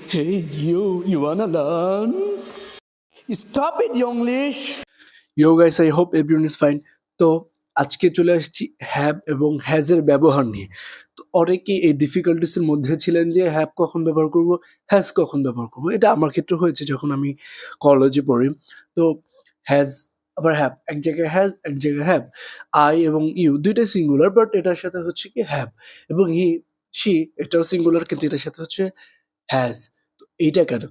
Hey, you wanna learn? Stop it, Yonglish! Yo guys, I hope everyone is fine. তো আজকে চলে আসছি have এবং হ্যাজের ব্যবহার নিয়ে। তো অনেকেই এই ডিফিকাল্টিস এর মধ্যে ছিলেন যে হ্যাভ কখন ব্যবহার করব, হ্যাজ কখন ব্যবহার করব। এটা আমার ক্ষেত্রে হয়েছে যখন আমি কলেজে পড়ি। তো হ্যাজ আবার হ্যাভ, এক জায়গায় হ্যাজ এক জায়গায় হ্যাভ। আই এবং ইউ দুইটাই সিঙ্গুলার, বাট এটার সাথে হচ্ছে কি হ্যাভ, এবং হি শি এটাও সিঙ্গুলার, কিন্তু এটার সাথে হচ্ছে হ্যাজ। তো এইটা কেন?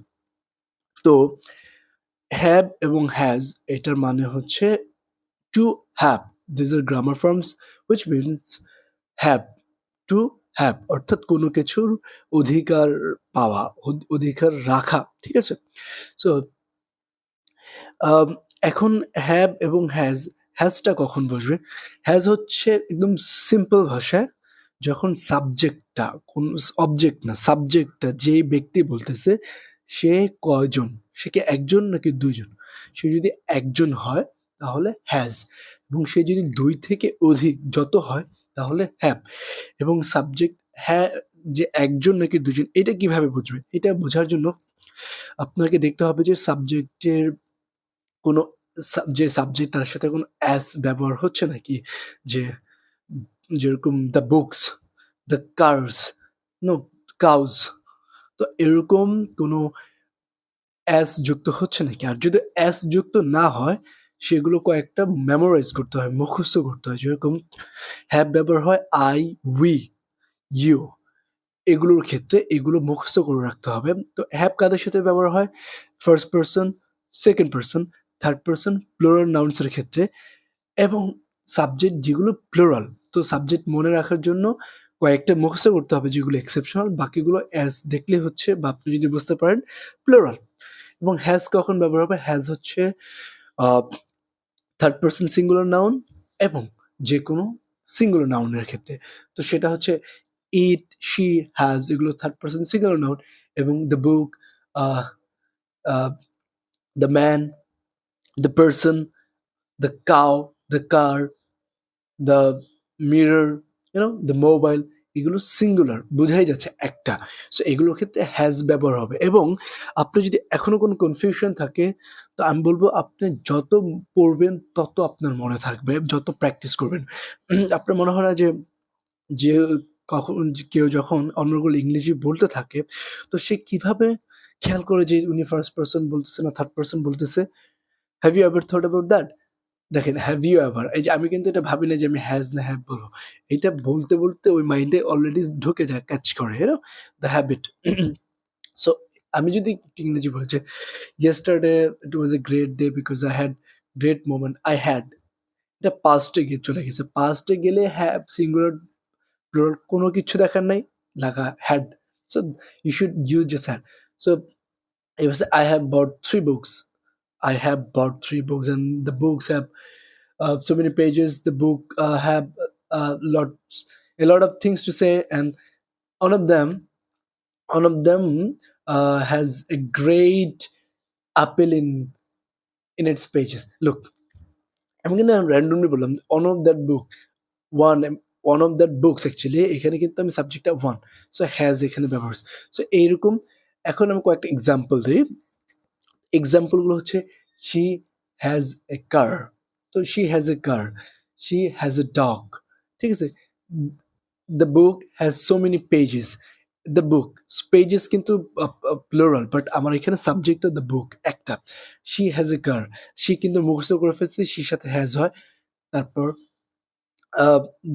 তো হ্যাভ এবং হ্যাজ এটার মানে হচ্ছে to have. This are grammar forms which means have, to have অর্থাৎ কোনো কিছুর অধিকার পাওয়া, অধিকার রাখা, ঠিক আছে? সো এখন হ্যাভ এবং হ্যাজটা কখন বসবে? হ্যাজ হচ্ছে একদম সিম্পল ভাষায় যখন সাবজেক্টটা কোন অবজেক্ট না, সাবজেক্টটা যে ব্যক্তি বলতেছে সে কয়জন, সে কি একজন নাকি দুইজন? সে যদি একজন হয় তাহলে হ্যাজ, এবং সে যদি দুই থেকে অধিক যত হয় তাহলে হ্যাভ। এবং সাবজেক্ট হ্যাঁ যে একজন নাকি দুজন, এটা কিভাবে বুঝবে? এটা বোঝার জন্য আপনাকে দেখতে হবে যে সাবজেক্টের কোনো যে সাবজেক্ট তার সাথে কোনো অ্যাস ব্যবহার হচ্ছে নাকি। যে যেরকম the books, the cars, no cows. তো এরকম কোনো অ্যাস যুক্ত হচ্ছে নাকি? আর যদি অ্যাস যুক্ত না হয় সেগুলো কয়েকটা মেমোরাইজ করতে হয়, মুখস্থ করতে হয়। যেরকম হ্যাভ ব্যবহার হয় আই, উই, ইউ, এগুলোর ক্ষেত্রে এগুলো মুখস্থ করে রাখতে হবে। তো হ্যাভ কাদের সাথে ব্যবহার হয়? First person, second person, third person, plural nouns এর ক্ষেত্রে। এবং সাবজেক্ট যেগুলো প্লুরাল, তো সাবজেক্ট মনে রাখার জন্য কয়েকটা মুখস্থ করতে হবে যেগুলো এক্সেপশনাল, বাকিগুলো অ্যাজ দেখলে হচ্ছে, বা আপনি যদি বুঝতে পারেন প্লুরাল। এবং হ্যাজ কখন ব্যবহার হবে? হ্যাজ হচ্ছে থার্ড পারসন সিঙ্গুলার নাউন এবং যে কোনো সিঙ্গুলার নাউনের ক্ষেত্রে। তো সেটা হচ্ছে ইট, শি, হ্যাজ, এগুলো থার্ড পারসন সিঙ্গুলার নাউন। এবং the book, the man, the person, the cow, the car, the mirror, the mobile, এগুলো সিঙ্গুলার, বোঝাই যাচ্ছে একটা। সো এগুলোর ক্ষেত্রে হ্যাজ ব্যবহার হবে। এবং আপনি যদি এখনো কোনো কনফিউশন থাকে, তো আমি বলবো আপনি যত পড়বেন তত আপনার মনে থাকবে, যত প্র্যাকটিস করবেন। আপনার মনে হয় না যে যে কখন কেউ যখন অন্যগুলো ইংরেজি বলতে থাকে, তো সে কিভাবে খেয়াল করে যে উনি ফার্স্ট পারসন বলতেছে না থার্ড পারসন বলতেছে? Have you ever thought about that? দেখেন, হ্যাভ ইউ এভার, এই যে আমি কিন্তু এটা ভাবি না যে আমি হ্যাজ না হ্যাভ বলবো। এটা বলতে বলতে ওই মাইন্ডে অলরেডি ঢুকে যায়, ক্যাচ করে, দ্য হ্যাবিট। সো আমি যদি একটু ইংরেজি বলছি, yesterday it was a great day because I had great moment, I had, এটা পাস্টে গিয়ে চলে গেছে। পাস্টে গেলে হ্যাভ সিঙ্গুলার প্লুরাল কোনো কিছু দেখার নাই, লাগা had. So you should use just had. So এবার I have bought 3 books. I have bought 3 books, and the books have so many pages. The book have a lot of things to say, and one of them, has a great appeal in its pages. Look, I'm gonna randomly বললাম one of that book, one one of that books actually, এখানে কিন্তু আমি সাবজেক্টটা one, so has এখানে ব্যবহার। So এইরকম এখন আমি কয়েকটা এক্সাম্পল দিই। এক্সাম্পলগুলো হচ্ছে she has a car, তো she has a car, she has a dog, ঠিক আছে? the book has so many pages, the book pages কিন্তু প্লুরাল, বাট আমার এখানে সাবজেক্ট দ্য বুক একটা। she has a car, she কিন্তু মুখস্থ করে ফেলছি, she সাথে has হয়। তারপর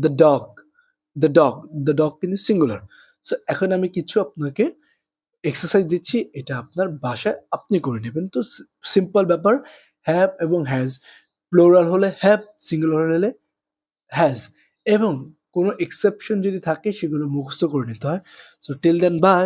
দ্য ডগ, দ্য ডগ কিন্তু সিঙ্গুলার। সো এখন আমি কিছু আপনাকে এক্সারসাইজ দিচ্ছি, এটা আপনার বাসায় আপনি করে নেবেন। তো সিম্পল ব্যাপার, হ্যাভ এবং হ্যাজ, প্লুরাল হলে হ্যাভ, সিঙ্গুলার হলে হ্যাজ, এবং কোনো এক্সেপশন যদি থাকে সেগুলো মুখস্থ করে নিতে হয়। So till then, by.